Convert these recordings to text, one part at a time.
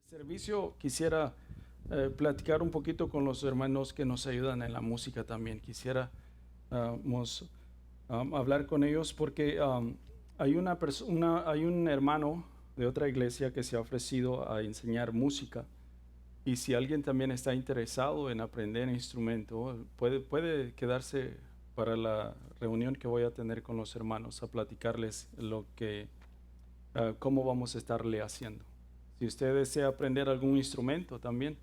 Servicio quisiera platicar un poquito con los hermanos que nos ayudan en la música también. Quisiera hablar con ellos porque hay un hermano de otra iglesia que se ha ofrecido a enseñar música. Y si alguien también está interesado en aprender instrumento, puede quedarse para la reunión que voy a tener con los hermanos a platicarles cómo vamos a estarle haciendo. Si usted desea aprender algún instrumento también,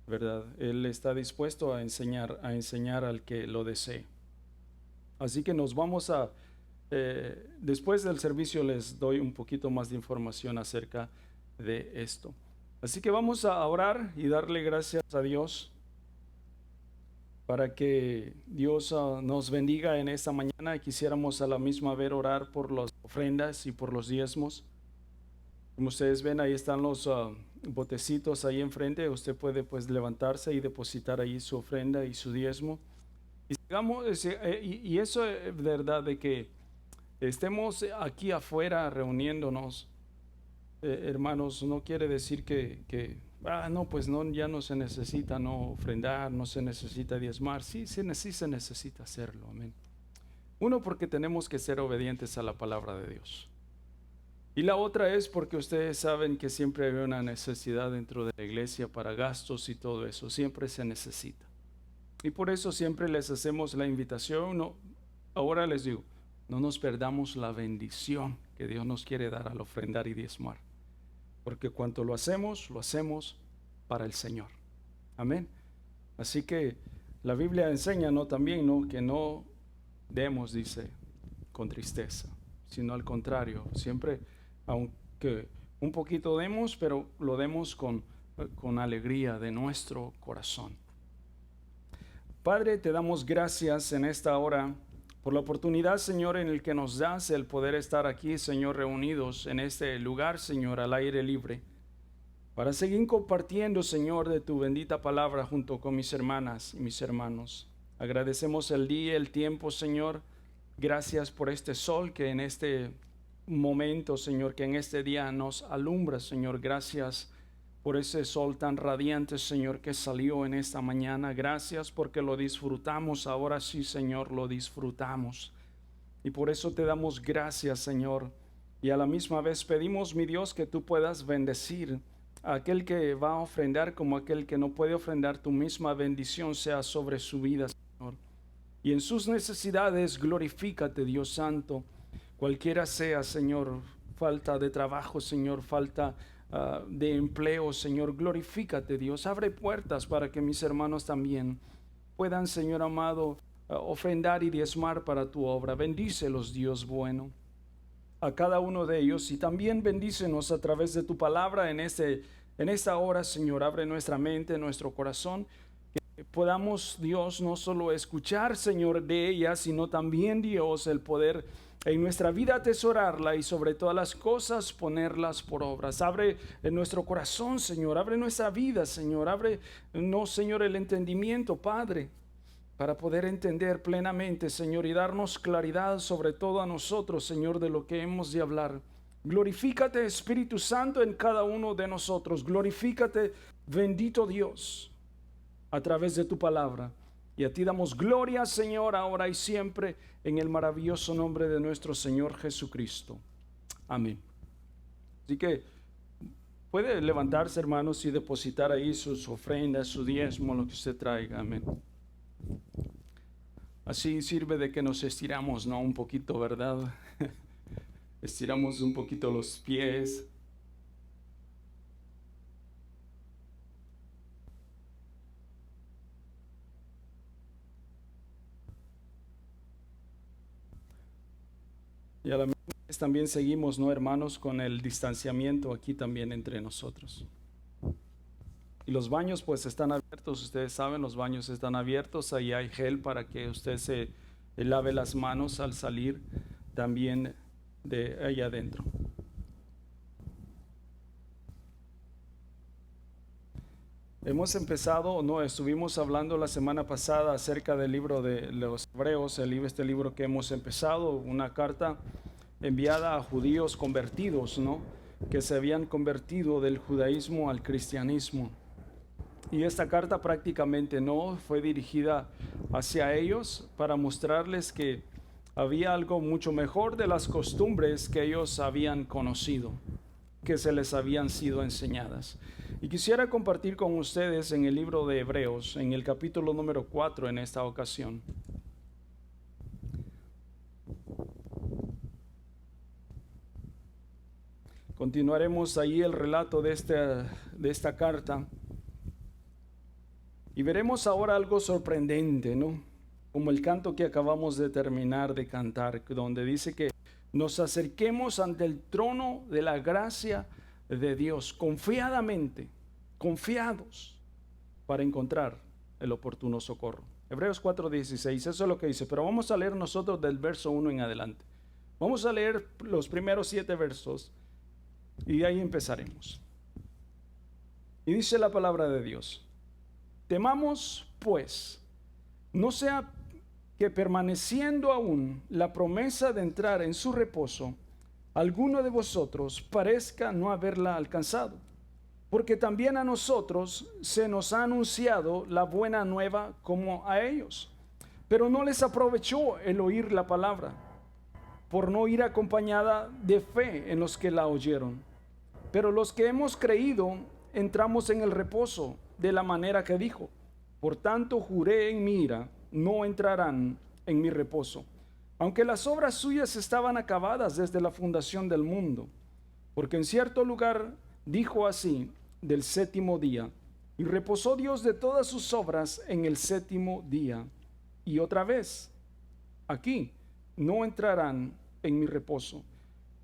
¿verdad? Él está dispuesto a enseñar al que lo desee. Así que después del servicio les doy un poquito más de información acerca de esto. Así que vamos a orar y darle gracias a Dios para que Dios nos bendiga en esta mañana. Quisiéramos a la misma vez orar por las ofrendas y por los diezmos. Como ustedes ven, ahí están los botecitos ahí enfrente. Usted puede pues levantarse y depositar ahí su ofrenda y su diezmo. Y eso es verdad, de que estemos aquí afuera reuniéndonos, hermanos, no quiere decir no, pues no, ya no se necesita no ofrendar, no se necesita diezmar. Sí se necesita hacerlo, amén. Uno, porque tenemos que ser obedientes a la palabra de Dios. Y la otra es porque ustedes saben que siempre hay una necesidad dentro de la iglesia para gastos y todo eso, siempre se necesita. Y por eso siempre les hacemos la invitación. No, ahora les digo, no nos perdamos la bendición que Dios nos quiere dar al ofrendar y diezmar. Porque cuanto lo hacemos para el Señor. Amén. Así que la Biblia enseña, ¿no? También, ¿no? Que no demos, dice, con tristeza, sino al contrario, siempre, aunque un poquito demos, pero lo demos con alegría de nuestro corazón. Padre, te damos gracias en esta hora por la oportunidad, Señor, en el que nos das el poder estar aquí, Señor, reunidos en este lugar, Señor, al aire libre, para seguir compartiendo, Señor, de tu bendita palabra junto con mis hermanas y mis hermanos. Agradecemos el día, el tiempo, Señor. Gracias por este sol que en este momento, Señor, que en este día nos alumbra, Señor. Gracias por ese sol tan radiante, Señor, que salió en esta mañana. Gracias porque lo disfrutamos. Ahora sí, Señor, lo disfrutamos. Y por eso te damos gracias, Señor. Y a la misma vez pedimos, mi Dios, que tú puedas bendecir a aquel que va a ofrendar como aquel que no puede ofrendar. Tu misma bendición sea sobre su vida, Señor. Y en sus necesidades glorifícate, Dios Santo. Cualquiera sea, Señor, falta de trabajo, Señor, falta de empleo, Señor, glorifícate, Dios. Abre puertas para que mis hermanos también puedan, Señor amado, ofrendar y diezmar para tu obra. Bendícelos, Dios bueno, a cada uno de ellos, y también bendícenos a través de tu palabra en esta hora, Señor. Abre nuestra mente, nuestro corazón, que podamos, Dios, no solo escuchar, Señor, de ella, sino también, Dios, el poder en nuestra vida atesorarla y sobre todas las cosas ponerlas por obras. Abre en nuestro corazón, Señor, abre nuestra vida, Señor, abre, no, Señor, el entendimiento, Padre, para poder entender plenamente, Señor, y darnos claridad sobre todo a nosotros, Señor, de lo que hemos de hablar. Glorifícate, Espíritu Santo, en cada uno de nosotros. Glorifícate, bendito Dios, a través de tu palabra. Y a ti damos gloria, Señor, ahora y siempre, en el maravilloso nombre de nuestro Señor Jesucristo. Amén. Así que puede levantarse, hermanos, y depositar ahí sus ofrendas, su diezmo, lo que usted traiga. Amén. Así sirve de que nos estiramos, ¿no? Un poquito, ¿verdad? Estiramos un poquito los pies. Y a la misma vez también seguimos, ¿no, hermanos? Con el distanciamiento aquí también entre nosotros. Y los baños pues están abiertos, ustedes saben, los baños están abiertos. Ahí hay gel para que usted se lave las manos al salir también de ahí adentro. Hemos empezado, no, estuvimos hablando la semana pasada acerca del libro de los Hebreos, este libro que hemos empezado, una carta enviada a judíos convertidos, ¿no? que se habían convertido del judaísmo al cristianismo. Y esta carta prácticamente no fue dirigida hacia ellos para mostrarles que había algo mucho mejor de las costumbres que ellos habían conocido, que se les habían sido enseñadas. Y quisiera compartir con ustedes en el libro de Hebreos, en el capítulo número 4 en esta ocasión. Continuaremos ahí el relato de esta carta. Y veremos ahora algo sorprendente, ¿no? Como el canto que acabamos de terminar de cantar, donde dice que nos acerquemos ante el trono de la gracia de Dios, confiadamente, confiados, para encontrar el oportuno socorro. Hebreos 4:16, eso es lo que dice, pero vamos a leer nosotros del verso 1 en adelante. Vamos a leer los primeros 7 versos y de ahí empezaremos. Y dice la palabra de Dios: temamos, pues, no sea que permaneciendo aún la promesa de entrar en su reposo, alguno de vosotros parezca no haberla alcanzado. Porque también a nosotros se nos ha anunciado la buena nueva como a ellos. Pero no les aprovechó el oír la palabra, por no ir acompañada de fe en los que la oyeron. Pero los que hemos creído entramos en el reposo de la manera que dijo: por tanto juré en mi ira, no entrarán en mi reposo, aunque las obras suyas estaban acabadas desde la fundación del mundo. Porque en cierto lugar dijo así del séptimo día: y reposó Dios de todas sus obras en el séptimo día. Y otra vez, aquí, no entrarán en mi reposo.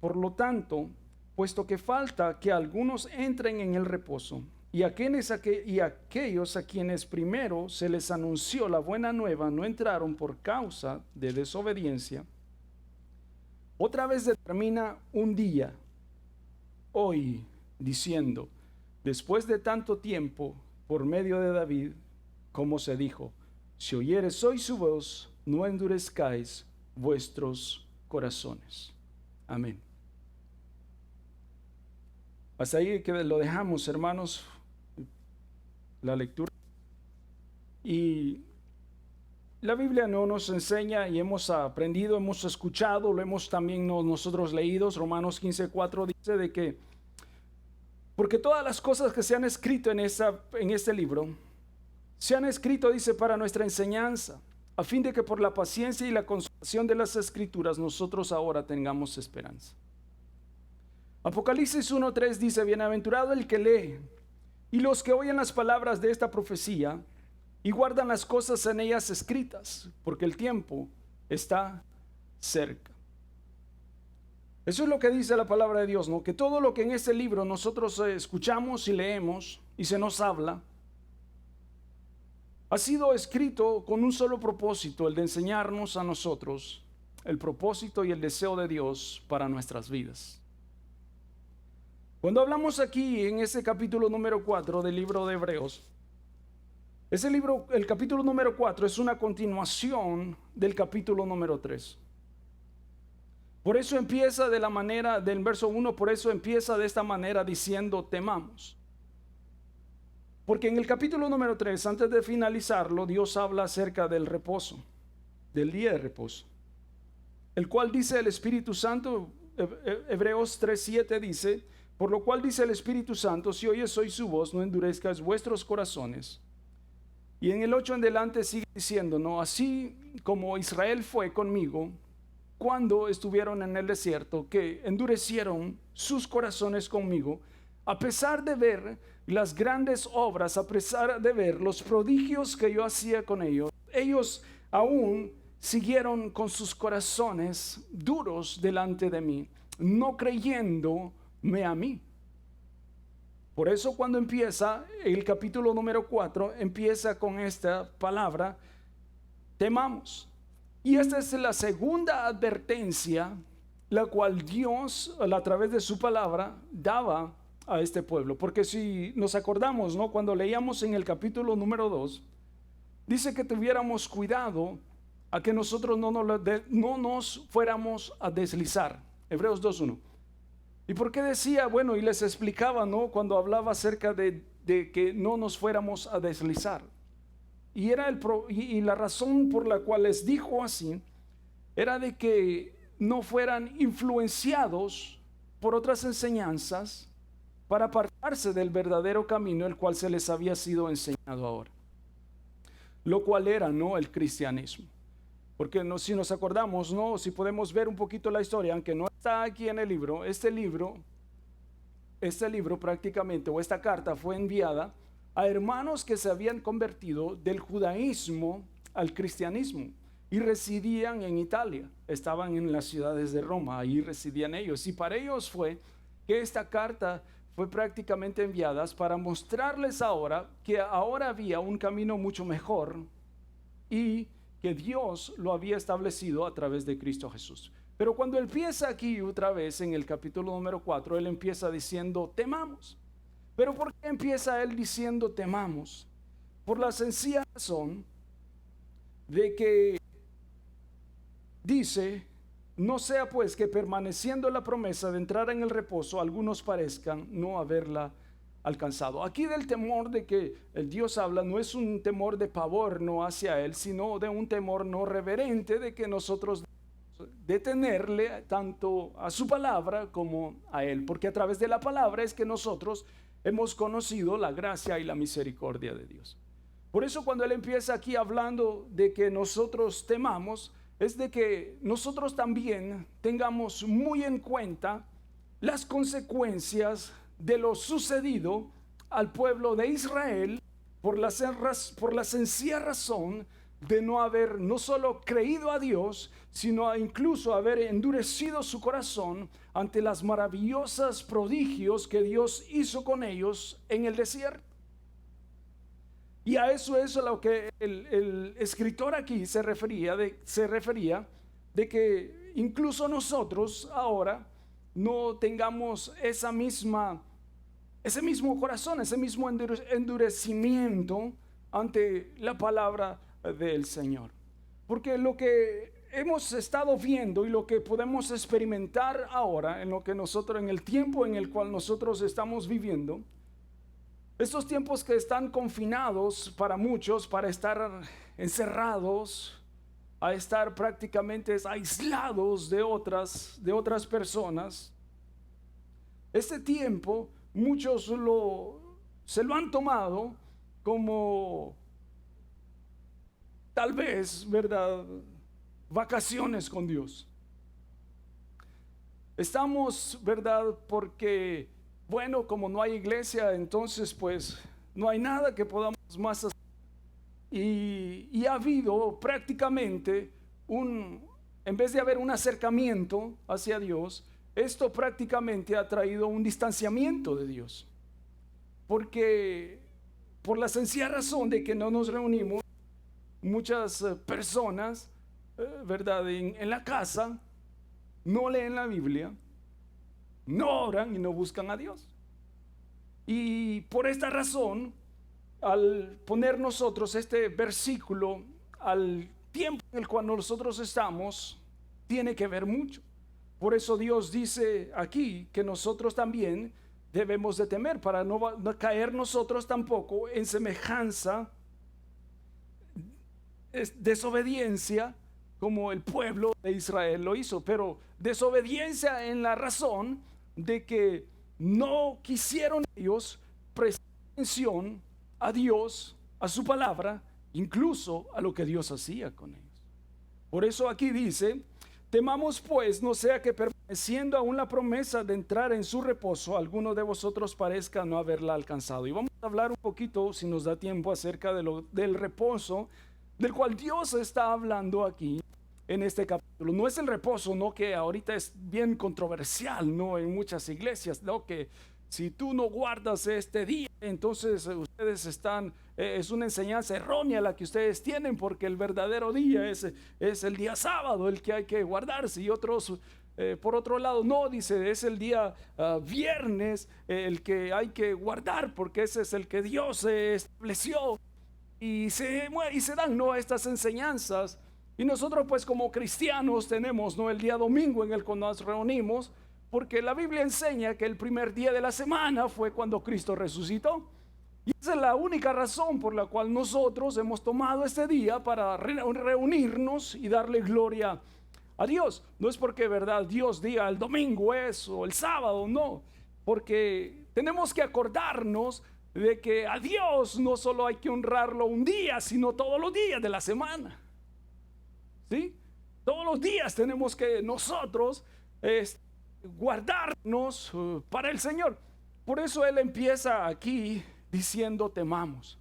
Por lo tanto, puesto que falta que algunos entren en el reposo, y aquellos a quienes primero se les anunció la buena nueva no entraron por causa de desobediencia, otra vez determina un día, hoy, diciendo: después de tanto tiempo, por medio de David, como se dijo: si oyeres hoy su voz, no endurezcáis vuestros corazones. Amén. Hasta ahí que lo dejamos, hermanos, la lectura. Y la Biblia no nos enseña, y hemos aprendido, hemos escuchado, lo hemos también nosotros leído. Romanos 15:4 dice de que porque todas las cosas que se han escrito en este libro se han escrito, dice, para nuestra enseñanza, a fin de que por la paciencia y la consolación de las Escrituras nosotros ahora tengamos esperanza. Apocalipsis 1:3 dice: bienaventurado el que lee y los que oyen las palabras de esta profecía y guardan las cosas en ellas escritas, porque el tiempo está cerca. Eso es lo que dice la palabra de Dios, ¿no? Que todo lo que en este libro nosotros escuchamos y leemos y se nos habla, ha sido escrito con un solo propósito: el de enseñarnos a nosotros el propósito y el deseo de Dios para nuestras vidas. Cuando hablamos aquí en ese capítulo número 4 del libro de Hebreos, ese libro, el capítulo número 4, es una continuación del capítulo número 3. Por eso empieza de la manera, del verso 1, por eso empieza de esta manera diciendo: temamos. Porque en el capítulo número 3, antes de finalizarlo, Dios habla acerca del reposo, del día de reposo, el cual dice el Espíritu Santo. Hebreos 3:7 dice: por lo cual dice el Espíritu Santo: si oyes hoy su voz, no endurezcas vuestros corazones. Y en el 8 en adelante sigue diciendo, no, así como Israel fue conmigo cuando estuvieron en el desierto, que endurecieron sus corazones conmigo, a pesar de ver las grandes obras, a pesar de ver los prodigios que yo hacía con ellos, ellos aún siguieron con sus corazones duros delante de mí, no creyéndome a mí. Por eso cuando empieza el capítulo número 4, empieza con esta palabra: temamos. Y esta es la segunda advertencia la cual Dios a través de su palabra daba a este pueblo. Porque si nos acordamos, ¿no? Cuando leíamos en el capítulo número 2, dice que tuviéramos cuidado a que nosotros no nos fuéramos a deslizar. Hebreos 2:1. ¿Y por qué decía? Bueno, y les explicaba, ¿no? Cuando hablaba acerca de que no nos fuéramos a deslizar. Y la razón por la cual les dijo así era de que no fueran influenciados por otras enseñanzas para apartarse del verdadero camino el cual se les había sido enseñado ahora, lo cual era, ¿no?, el cristianismo. Porque no, si nos acordamos, ¿no?, si podemos ver un poquito la historia, aunque no está aquí en el libro, este libro prácticamente, o esta carta fue enviada a hermanos que se habían convertido del judaísmo al cristianismo y residían en Italia, estaban en las ciudades de Roma, ahí residían ellos, y para ellos fue que esta carta fue prácticamente enviada para mostrarles ahora que ahora había un camino mucho mejor y que Dios lo había establecido a través de Cristo Jesús. Pero cuando empieza aquí otra vez en el capítulo número 4, él empieza diciendo temamos. Pero ¿por qué empieza él diciendo temamos? Por la sencilla razón de que dice, no sea pues que permaneciendo la promesa de entrar en el reposo, algunos parezcan no haberla alcanzado. Aquí del temor de que el Dios habla no es un temor de pavor no hacia él, sino de un temor no reverente de que nosotros detenerle tanto a su palabra como a él, porque a través de la palabra es que nosotros hemos conocido la gracia y la misericordia de Dios. Por eso cuando él empieza aquí hablando de que nosotros temamos, es de que nosotros también tengamos muy en cuenta las consecuencias de lo sucedido al pueblo de Israel por la sencilla razón de no haber no solo creído a Dios, sino incluso haber endurecido su corazón ante las maravillosas prodigios que Dios hizo con ellos en el desierto. Y a eso es a lo que el escritor aquí se refería de que incluso nosotros ahora no tengamos ese mismo corazón, ese mismo endurecimiento ante la palabra del Señor. Porque lo que hemos estado viendo y lo que podemos experimentar ahora en el tiempo en el cual nosotros estamos viviendo, estos tiempos que están confinados para muchos, para estar encerrados, a estar prácticamente aislados de otras personas, este tiempo muchos se lo han tomado como tal vez, ¿verdad?, vacaciones con Dios. Estamos, ¿verdad?, porque bueno, como no hay iglesia, entonces pues no hay nada que podamos más hacer. Y ha habido prácticamente en vez de haber un acercamiento hacia Dios, esto prácticamente ha traído un distanciamiento de Dios. Porque por la sencilla razón de que no nos reunimos, muchas personas, ¿verdad?, en la casa, no leen la Biblia, no oran y no buscan a Dios. Y por esta razón, al poner nosotros este versículo al tiempo en el cual nosotros estamos, tiene que ver mucho. Por eso Dios dice aquí que nosotros también debemos de temer para no caer nosotros tampoco en semejanza, desobediencia como el pueblo de Israel lo hizo, pero desobediencia en la razón de que no quisieron ellos prestar atención a Dios, a su palabra, incluso a lo que Dios hacía con ellos. Por eso aquí dice, temamos pues, no sea que permaneciendo aún la promesa de entrar en su reposo, alguno de vosotros parezca no haberla alcanzado. Y vamos a hablar un poquito, si nos da tiempo, acerca del reposo, del cual Dios está hablando aquí en este capítulo. No es el reposo, no, que ahorita es bien controversial, no, en muchas iglesias, no, que si tú no guardas este día, entonces ustedes es una enseñanza errónea la que ustedes tienen, porque el verdadero día es el día sábado, el que hay que guardarse, y otros por otro lado no, dice, es el día viernes el que hay que guardar, porque ese es el que Dios estableció, y se dan, no, estas enseñanzas. Y nosotros pues como cristianos tenemos, ¿no?, el día domingo en el que nos reunimos Porque la Biblia enseña que el primer día de la semana fue cuando Cristo resucitó. Y esa es la única razón por la cual nosotros hemos tomado este día para reunirnos y darle gloria a Dios. No es porque, verdad, Dios diga el domingo es o el sábado, no. Porque tenemos que acordarnos de que a Dios no solo hay que honrarlo un día, sino todos los días de la semana. ¿Sí? Todos los días tenemos que nosotros guardarnos para el Señor. Por eso Él empieza aquí diciendo temamos.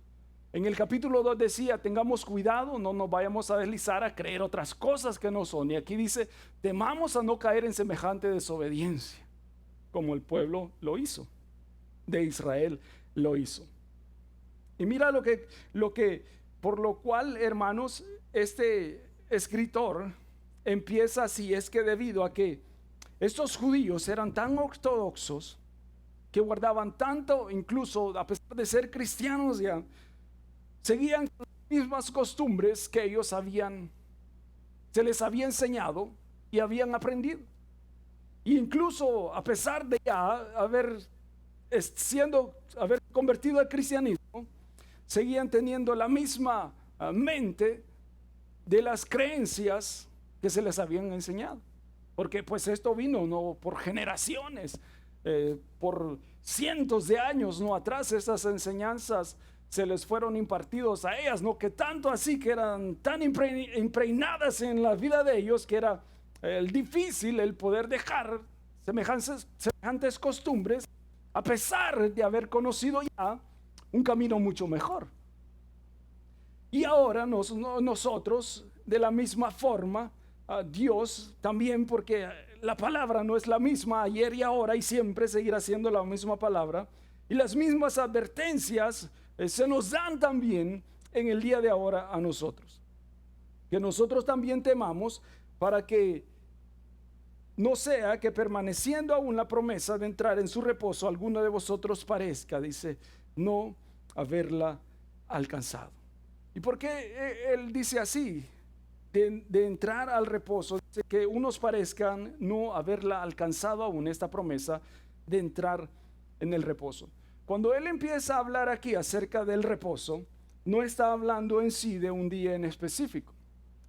En el capítulo 2 decía, tengamos cuidado, no nos vayamos a deslizar a creer otras cosas que no son. Y aquí dice, temamos a no caer en semejante desobediencia, como el pueblo lo hizo, de Israel lo hizo. Y mira por lo cual, hermanos, este escritor empieza así, es que debido a que estos judíos eran tan ortodoxos, que guardaban tanto, incluso a pesar de ser cristianos ya, seguían las mismas costumbres que ellos se les había enseñado y habían aprendido. E incluso a pesar de ya haber convertido al cristianismo, seguían teniendo la misma mente de las creencias que se les habían enseñado. Porque pues esto vino no por generaciones, por cientos de años no atrás, esas enseñanzas se les fueron impartidos a ellas, no que tanto así que eran tan impregnadas en la vida de ellos que era difícil el poder dejar semejantes costumbres, a pesar de haber conocido ya un camino mucho mejor. Y ahora nosotros de la misma forma, Dios también, porque la palabra no es la misma ayer y ahora y siempre seguirá siendo la misma palabra, y las mismas advertencias se nos dan también en el día de ahora a nosotros, que nosotros también temamos, para que no sea que permaneciendo aún la promesa de entrar en su reposo, alguno de vosotros parezca, dice, no haberla alcanzado. ¿Y por qué él dice así? De entrar al reposo, dice que unos parezcan no haberla alcanzado aún, esta promesa de entrar en el reposo. Cuando él empieza a hablar aquí acerca del reposo, no está hablando en sí de un día en específico,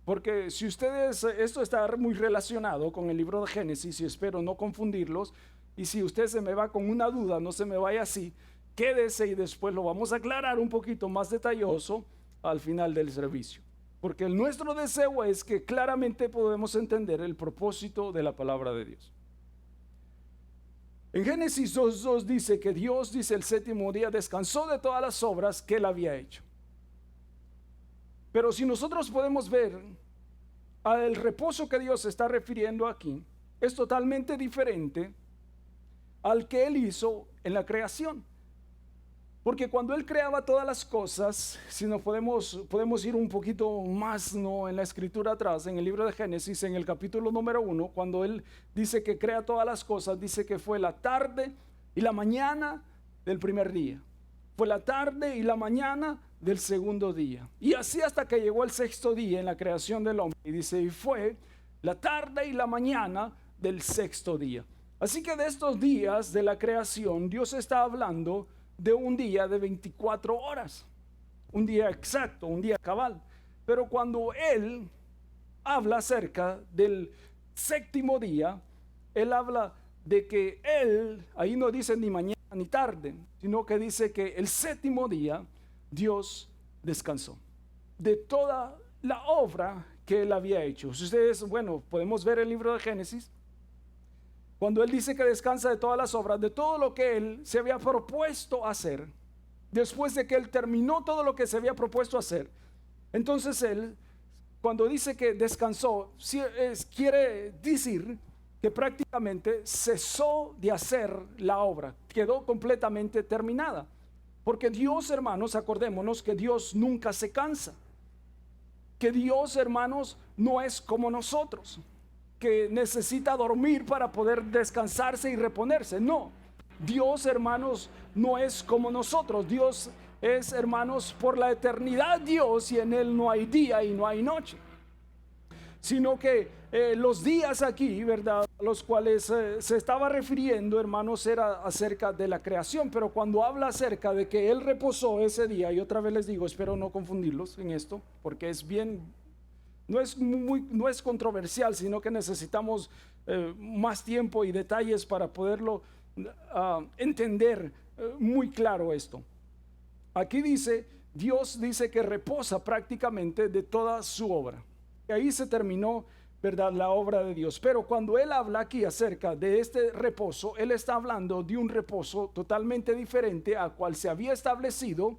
porque si ustedes, esto está muy relacionado con el libro de Génesis y espero no confundirlos, y si usted se me va con una duda, no se me vaya así, quédese y después lo vamos a aclarar un poquito más detalloso al final del servicio. Porque nuestro deseo es que claramente podemos entender el propósito de la palabra de Dios. En Génesis 2:2 dice que Dios, dice, el séptimo día descansó de todas las obras que él había hecho. Pero si nosotros podemos ver al reposo que Dios se está refiriendo aquí, es totalmente diferente al que él hizo en la creación. Porque cuando él creaba todas las cosas, si nos podemos ir un poquito más, ¿no?, en la escritura atrás, en el libro de Génesis, en el capítulo número 1, cuando él dice que crea todas las cosas, dice que fue la tarde y la mañana del primer día. Fue la tarde y la mañana del segundo día. Y así hasta que llegó el sexto día en la creación del hombre. Y dice, y fue la tarde y la mañana del sexto día. Así que de estos días de la creación, Dios está hablando de un día de 24 horas, un día exacto, un día cabal. Pero cuando él habla acerca del séptimo día, él habla de que él, ahí no dice ni mañana ni tarde, sino que dice que el séptimo día Dios descansó de toda la obra que él había hecho. Si ustedes, bueno, podemos ver el libro de Génesis, cuando él dice que descansa de todas las obras, de todo lo que él se había propuesto hacer, después de que él terminó todo lo que se había propuesto hacer, entonces él, cuando dice que descansó, quiere decir que prácticamente cesó de hacer la obra, quedó completamente terminada. Porque Dios, hermanos, acordémonos que Dios nunca se cansa, que Dios, hermanos, no es como nosotros, que necesita dormir para poder descansarse y reponerse. No, Dios, hermanos, no es como nosotros. Dios es, hermanos, por la eternidad Dios, y en él no hay día y no hay noche. sino que los días aquí, ¿verdad?, los cuales se estaba refiriendo, hermanos, era acerca de la creación. Pero cuando habla acerca de que Él reposó ese día, y otra vez les digo, espero no confundirlos en esto, porque es bien, no es controversial, sino que necesitamos más tiempo y detalles para poderlo entender muy claro esto. Aquí dice, Dios dice que reposa prácticamente de toda su obra. Y ahí se terminó, ¿verdad?, la obra de Dios. Pero cuando Él habla aquí acerca de este reposo, Él está hablando de un reposo totalmente diferente al cual se había establecido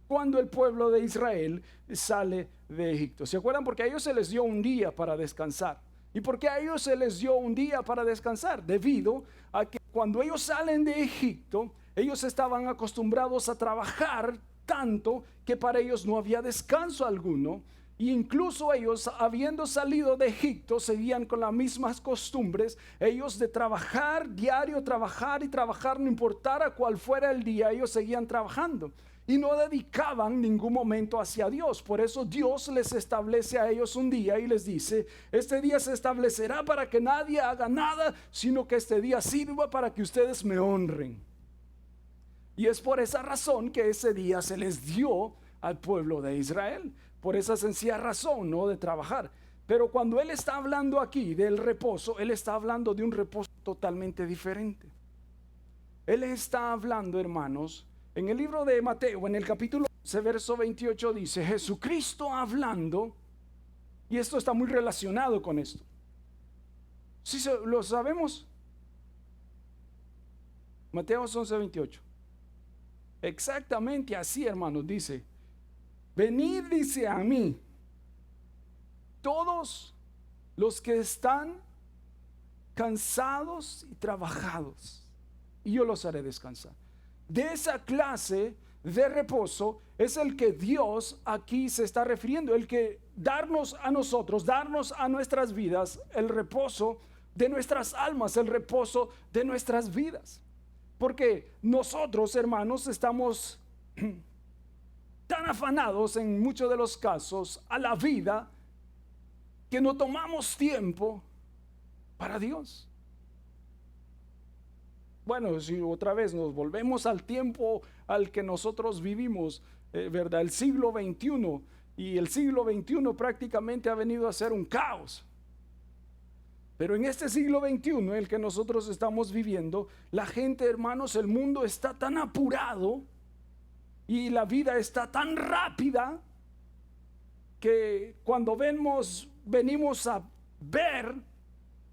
cuando el pueblo de Israel sale de Egipto. ¿Se acuerdan? Porque a ellos se les dio un día para descansar. ¿Y por qué a ellos se les dio un día para descansar? Debido a que cuando ellos salen de Egipto, ellos estaban acostumbrados a trabajar tanto que para ellos no había descanso alguno. E incluso ellos, habiendo salido de Egipto, seguían con las mismas costumbres. Ellos de trabajar diario, trabajar y trabajar, no importara cuál fuera el día, ellos seguían trabajando y no dedicaban ningún momento hacia Dios. Por eso Dios les establece a ellos un día y les dice: este día se establecerá para que nadie haga nada, sino que este día sirva para que ustedes me honren. Y es por esa razón que ese día se les dio al pueblo de Israel, por esa sencilla razón, ¿no?, de trabajar. Pero cuando Él está hablando aquí del reposo, Él está hablando de un reposo totalmente diferente. Él está hablando, hermanos, en el libro de Mateo, en el capítulo 11, verso 28, dice Jesucristo hablando, y esto está muy relacionado con esto. ¿Sí lo sabemos? Mateo 11, 28. Exactamente así, hermanos, dice: venid, dice, a mí todos los que están cansados y trabajados, y yo los haré descansar. De esa clase de reposo es el que Dios aquí se está refiriendo, el que darnos a nosotros, darnos a nuestras vidas el reposo de nuestras almas, el reposo de nuestras vidas. Porque nosotros, hermanos, estamos tan afanados en muchos de los casos a la vida que no tomamos tiempo para Dios. Bueno, si otra vez nos volvemos al tiempo al que nosotros vivimos, ¿verdad? El siglo XXI, y el siglo XXI prácticamente ha venido a ser un caos. Pero en este siglo XXI, el que nosotros estamos viviendo, la gente, hermanos, el mundo está tan apurado y la vida está tan rápida que cuando venimos a ver,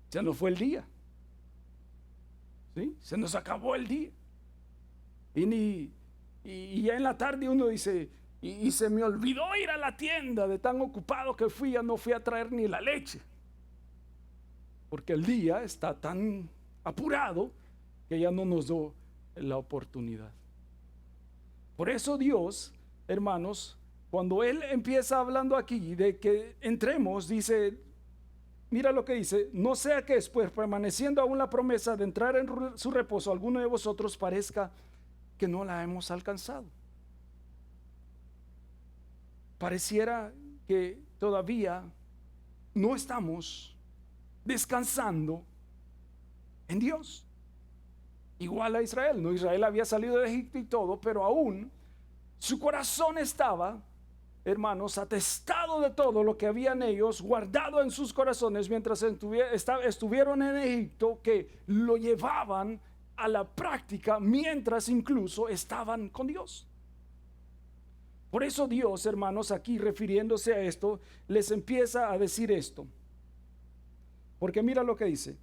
ya no fue el día. ¿Sí? Se nos acabó el día. Y ya en la tarde uno dice, y se me olvidó ir a la tienda, de tan ocupado que fui, ya no fui a traer ni la leche. Porque el día está tan apurado que ya no nos dio la oportunidad. Por eso Dios, hermanos, cuando Él empieza hablando aquí de que entremos, dice, mira lo que dice: no sea que después, permaneciendo aún la promesa de entrar en su reposo, alguno de vosotros parezca que no la hemos alcanzado. Pareciera que todavía no estamos descansando en Dios. Igual a Israel, ¿no? Israel había salido de Egipto y todo, pero aún su corazón estaba, hermanos, atestado de todo lo que habían ellos guardado en sus corazones mientras estuvieron en Egipto, que lo llevaban a la práctica mientras incluso estaban con Dios. Por eso Dios, hermanos, aquí refiriéndose a esto, les empieza a decir esto. Porque mira lo que dice: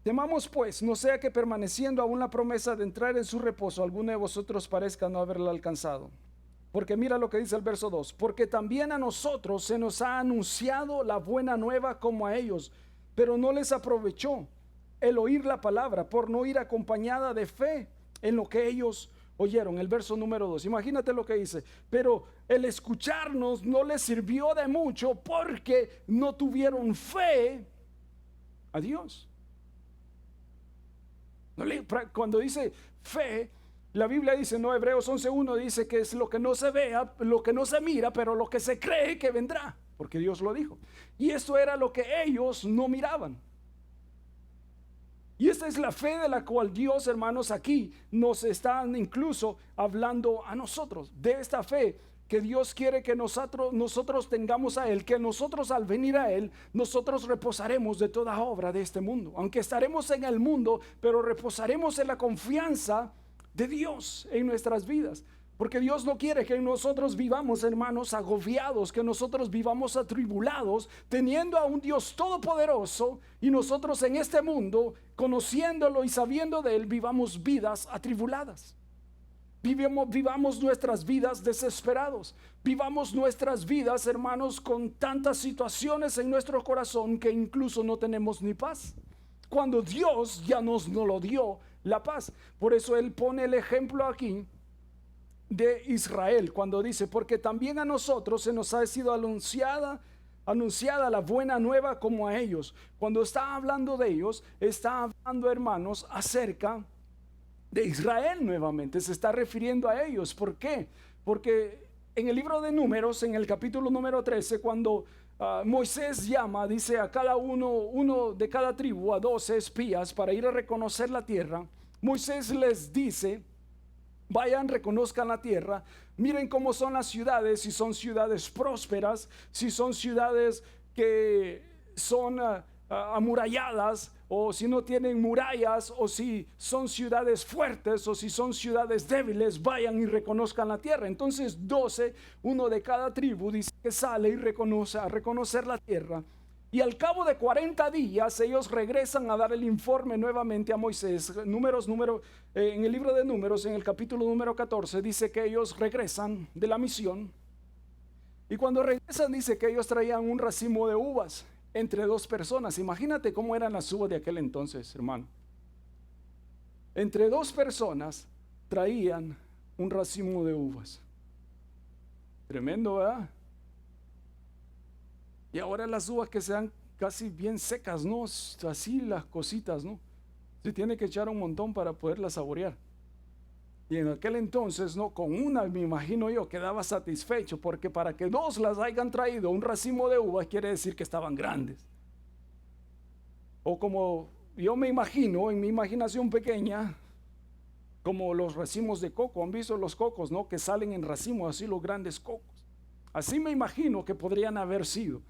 temamos pues, no sea que permaneciendo aún la promesa de entrar en su reposo, alguno de vosotros parezca no haberla alcanzado. Porque mira lo que dice el verso 2: porque también a nosotros se nos ha anunciado la buena nueva como a ellos, pero no les aprovechó el oír la palabra, por no ir acompañada de fe en lo que ellos oyeron. El verso número 2, imagínate lo que dice: pero el escucharnos no les sirvió de mucho porque no tuvieron fe a Dios. Cuando dice fe, la Biblia dice, no, Hebreos 11:1 dice que es lo que no se vea, lo que no se mira, pero lo que se cree que vendrá. porque Dios lo dijo. Y esto era lo que ellos no miraban. Y esta es la fe de la cual Dios, hermanos, aquí nos está incluso hablando a nosotros. De esta fe que Dios quiere que nosotros tengamos a Él, que nosotros al venir a Él, nosotros reposaremos de toda obra de este mundo. Aunque estaremos en el mundo, pero reposaremos en la confianza de Dios en nuestras vidas. Porque Dios no quiere que nosotros vivamos, hermanos, agobiados, que nosotros vivamos atribulados, teniendo a un Dios todopoderoso y nosotros en este mundo, conociéndolo y sabiendo de Él, vivamos vidas atribuladas. Vivamos nuestras vidas desesperados. Vivamos nuestras vidas, hermanos, con tantas situaciones en nuestro corazón que incluso no tenemos ni paz. Cuando Dios ya nos lo dio la paz. Por eso Él pone el ejemplo aquí de Israel, cuando dice, porque también a nosotros se nos ha sido anunciada la buena nueva como a ellos. Cuando está hablando de ellos, está hablando, hermanos, acerca de Israel nuevamente, se está refiriendo a ellos. ¿Por qué? Porque en el libro de Números, en el capítulo número 13, cuando Moisés llama, dice a cada uno de cada tribu, a 12 espías para ir a reconocer la tierra, Moisés les dice, vayan, reconozcan la tierra, miren cómo son las ciudades, si son ciudades prósperas, si son ciudades que son amuralladas, o si no tienen murallas, o si son ciudades fuertes, o si son ciudades débiles, vayan y reconozcan la tierra. Entonces 12, uno de cada tribu, dice que sale y reconoce a reconocer la tierra. Y al cabo de 40 días ellos regresan a dar el informe nuevamente a Moisés. En el libro de Números, en el capítulo número 14, dice que ellos regresan de la misión. Y cuando regresan dice que ellos traían un racimo de uvas entre dos personas. Imagínate cómo eran las uvas de aquel entonces, hermano. Entre dos personas traían un racimo de uvas. Tremendo, ¿verdad? Y ahora las uvas que sean casi bien secas, ¿no? Así las cositas, ¿no? Se tiene que echar un montón para poderlas saborear. Y en aquel entonces, ¿no? Con una, me imagino yo, quedaba satisfecho, porque para que dos las hayan traído un racimo de uvas, quiere decir que estaban grandes. O como yo me imagino, en mi imaginación pequeña, como los racimos de coco. ¿Han visto los cocos, no? Que salen en racimos, así los grandes cocos. Así me imagino que podrían haber sido.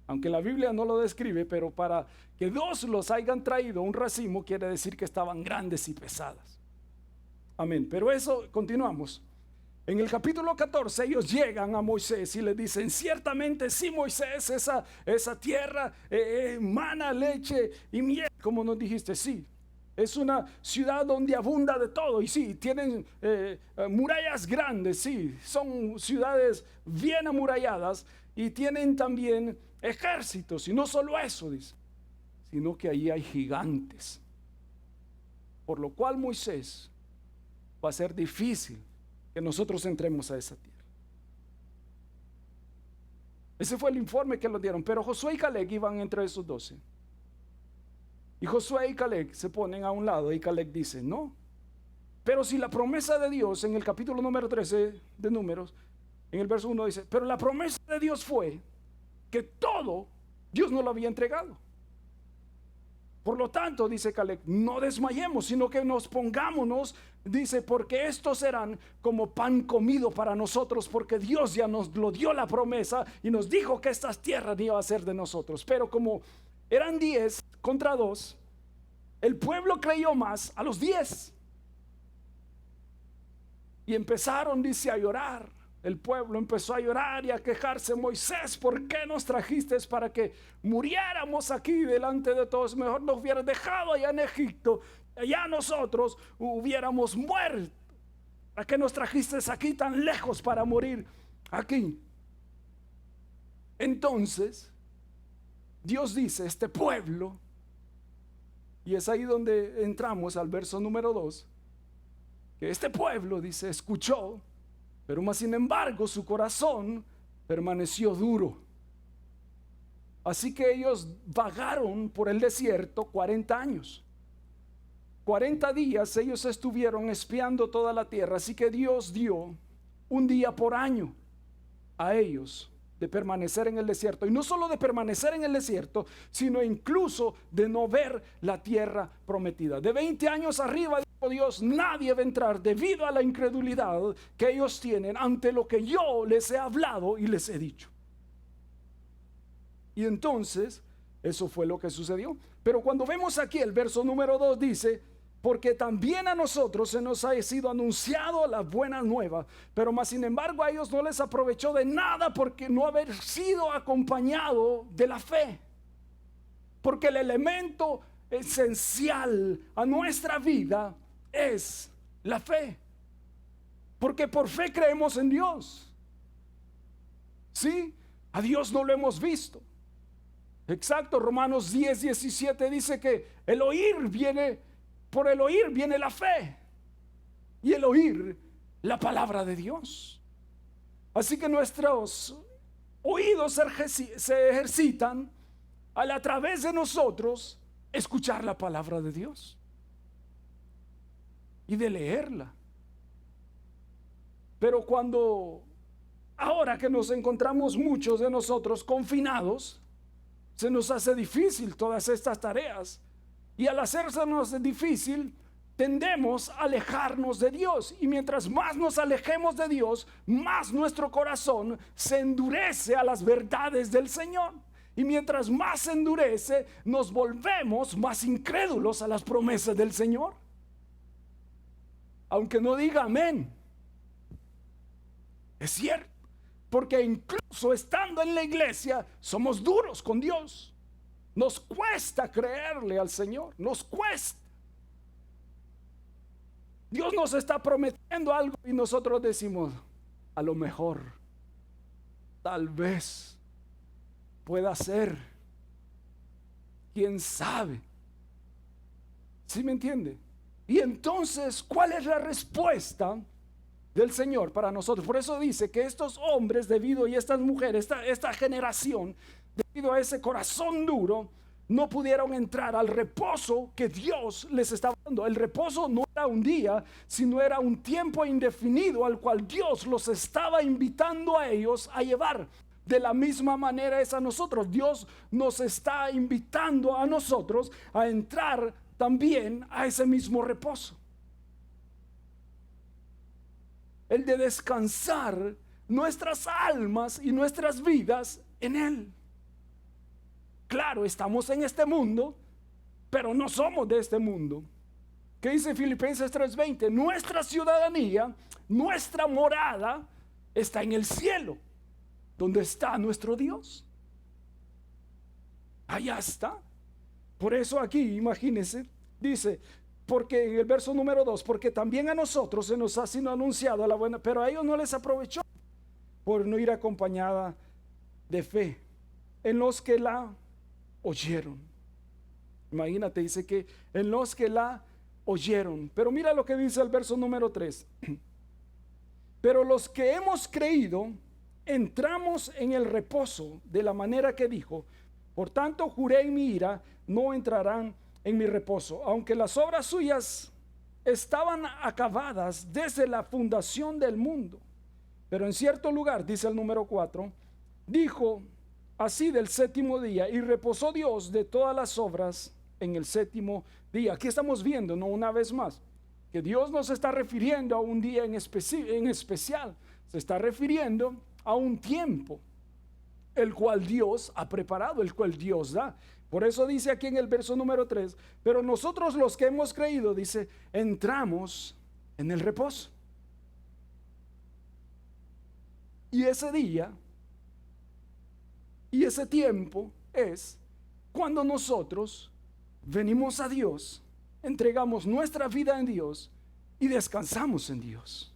Aunque la Biblia no lo describe, pero para que dos los hayan traído un racimo, quiere decir que estaban grandes y pesadas. Amén. Pero eso, continuamos. En el capítulo 14 ellos llegan a Moisés y le dicen, ciertamente sí, Moisés, esa tierra mana leche y miel, como nos dijiste, sí. Es una ciudad donde abunda de todo, y sí, tienen murallas grandes, sí, son ciudades bien amuralladas y tienen también ejércitos. Y no solo eso, dice, sino que allí hay gigantes. Por lo cual, Moisés, va a ser difícil que nosotros entremos a esa tierra. Ese fue el informe que nos dieron. Pero Josué y Caleb iban entre esos 12. Y Josué y Caleb se ponen a un lado y Caleb dice, no. Pero si la promesa de Dios, en el capítulo número 13 de Números, en el verso 1 dice, pero la promesa de Dios fue que todo Dios nos lo había entregado. Por lo tanto, dice Caleb, no desmayemos, sino que nos pongámonos, dice, porque estos serán como pan comido para nosotros, porque Dios ya nos lo dio la promesa y nos dijo que estas tierras iban a ser de nosotros. Pero como eran 10 contra 2, el pueblo creyó más a los 10. Y empezaron, dice, a llorar. El pueblo empezó a llorar y a quejarse. Moisés, ¿por qué nos trajiste para que muriéramos aquí delante de todos? Mejor nos hubieras dejado allá en Egipto. Allá nosotros hubiéramos muerto. ¿Para qué nos trajiste aquí tan lejos para morir aquí? Entonces, Dios dice, este pueblo, y es ahí donde entramos al verso número 2, que este pueblo, dice, escuchó, pero más sin embargo su corazón permaneció duro. Así que ellos vagaron por el desierto 40 años. 40 días ellos estuvieron espiando toda la tierra. Así que Dios dio un día por año a ellos de permanecer en el desierto. Y no solo de permanecer en el desierto, sino incluso de no ver la tierra prometida. De 20 años arriba, dijo Dios, nadie va a entrar debido a la incredulidad que ellos tienen ante lo que yo les he hablado y les he dicho. Y entonces, eso fue lo que sucedió. Pero cuando vemos aquí el verso número 2 dice, porque también a nosotros se nos ha sido anunciado la buena nueva, pero más sin embargo a ellos no les aprovechó de nada porque no haber sido acompañado de la fe. Porque el elemento esencial a nuestra vida es la fe. Porque por fe creemos en Dios. Sí, a Dios no lo hemos visto. Exacto, Romanos 10:17 dice que el oír viene, por el oír viene la fe, y el oír la palabra de Dios. Así que nuestros oídos se ejercitan al a través de nosotros escuchar la palabra de Dios y de leerla. Pero ahora que nos encontramos muchos de nosotros confinados, se nos hace difícil todas estas tareas. Y al hacérsenos difícil, tendemos a alejarnos de Dios. Y mientras más nos alejemos de Dios, más nuestro corazón se endurece a las verdades del Señor. Y mientras más se endurece, nos volvemos más incrédulos a las promesas del Señor. Aunque no diga amén. Es cierto. Porque incluso estando en la iglesia, somos duros con Dios. Nos cuesta creerle al Señor, nos cuesta. Dios nos está prometiendo algo y nosotros decimos, a lo mejor, tal vez, pueda ser, quién sabe. ¿Sí me entiende? Y entonces, ¿cuál es la respuesta del Señor para nosotros? Por eso dice que estos hombres, y estas mujeres, esta generación, debido a ese corazón duro, no pudieron entrar al reposo que Dios les estaba dando. El reposo no era un día, sino era un tiempo indefinido al cual Dios los estaba invitando a ellos a llevar. De la misma manera es a nosotros. Dios nos está invitando a nosotros a entrar también a ese mismo reposo. El de descansar nuestras almas y nuestras vidas en Él. Claro, estamos en este mundo, pero no somos de este mundo. ¿Qué dice Filipenses 3:20? Nuestra ciudadanía, nuestra morada está en el cielo, donde está nuestro Dios. Allá está. Por eso aquí, imagínense, dice, porque en el verso número 2, porque también a nosotros se nos ha sido anunciado la buena, pero a ellos no les aprovechó por no ir acompañada de fe en los que la oyeron. Imagínate, dice que en los que la oyeron. Pero mira lo que dice el verso número 3. Pero los que hemos creído entramos en el reposo de la manera que dijo, por tanto juré en mi ira, no entrarán en mi reposo, aunque las obras suyas estaban acabadas desde la fundación del mundo. Pero en cierto lugar, dice el número 4, dijo así del séptimo día, y reposó Dios de todas las obras en el séptimo día. Aquí estamos viendo, ¿no? Una vez más, que Dios no se está refiriendo a un día en especial, se está refiriendo a un tiempo, el cual Dios ha preparado, el cual Dios da. Por eso dice aquí en el verso número 3, pero nosotros los que hemos creído, dice, entramos en el reposo. Y ese día y ese tiempo es cuando nosotros venimos a Dios, entregamos nuestra vida en Dios y descansamos en Dios.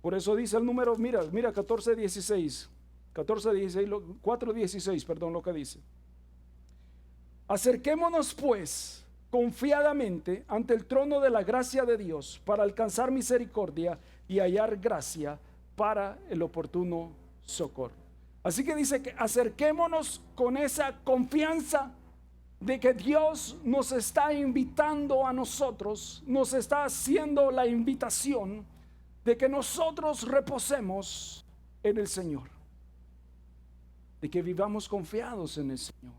Por eso dice el número, mira 14:16, 4:16, perdón, lo que dice. Acerquémonos pues confiadamente ante el trono de la gracia de Dios para alcanzar misericordia y hallar gracia para el oportuno socorro. Así que dice que acerquémonos con esa confianza de que Dios nos está invitando a nosotros, nos está haciendo la invitación de que nosotros reposemos en el Señor, de que vivamos confiados en el Señor.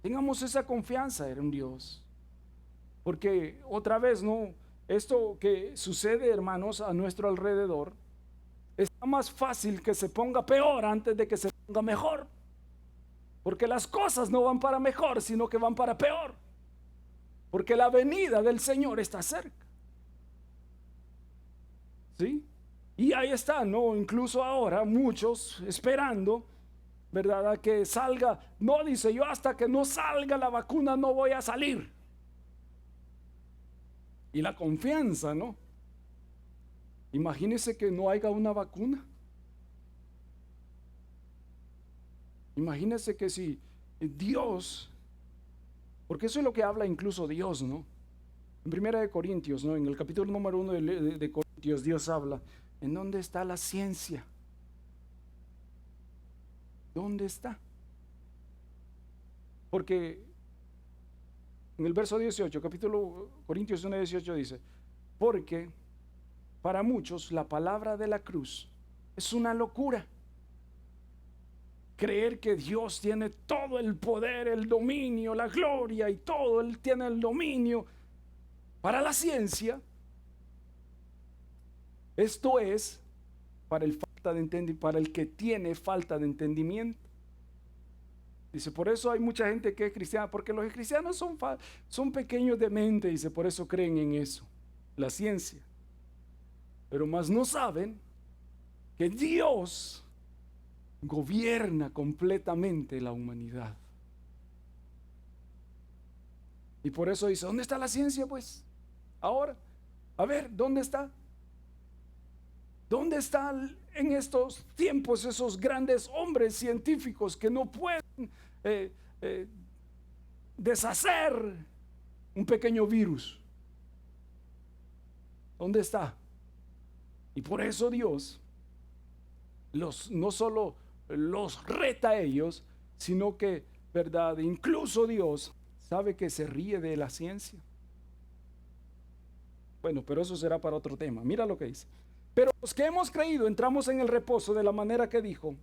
Tengamos esa confianza en Dios, porque otra vez, no, esto que sucede, hermanos, a nuestro alrededor, está más fácil que se ponga peor antes de que se ponga mejor, porque las cosas no van para mejor, sino que van para peor, porque la venida del Señor está cerca. ¿Sí? Y ahí está, ¿no? Incluso ahora muchos esperando, ¿verdad? A que salga. No, dice, yo hasta que no salga la vacuna no voy a salir. Y la confianza, ¿no? Imagínese que no haya una vacuna. Imagínese que si Dios, porque eso es lo que habla incluso Dios, ¿no? En Primera de Corintios, ¿no? En el capítulo número 1 de Corintios, Dios habla, ¿en dónde está la ciencia? ¿Dónde está? Porque en el verso 18, capítulo Corintios 1, 18 dice, porque para muchos la palabra de la cruz es una locura. Creer que Dios tiene todo el poder, el dominio, la gloria y todo, Él tiene el dominio. Para la ciencia, esto es para para el que tiene falta de entendimiento. Dice, por eso hay mucha gente que es cristiana, porque los cristianos son pequeños de mente, dice, por eso creen en eso, la ciencia. Pero más no saben que Dios gobierna completamente la humanidad. Y por eso dice, ¿dónde está la ciencia pues? Ahora, a ver, ¿dónde está? ¿Dónde están en estos tiempos esos grandes hombres científicos que no pueden deshacer un pequeño virus? ¿Dónde está? Y por eso Dios no solo los reta a ellos, sino que, ¿verdad? Incluso Dios sabe que se ríe de la ciencia. Bueno, pero eso será para otro tema. Mira lo que dice. Pero los que hemos creído entramos en el reposo de la manera que dijo.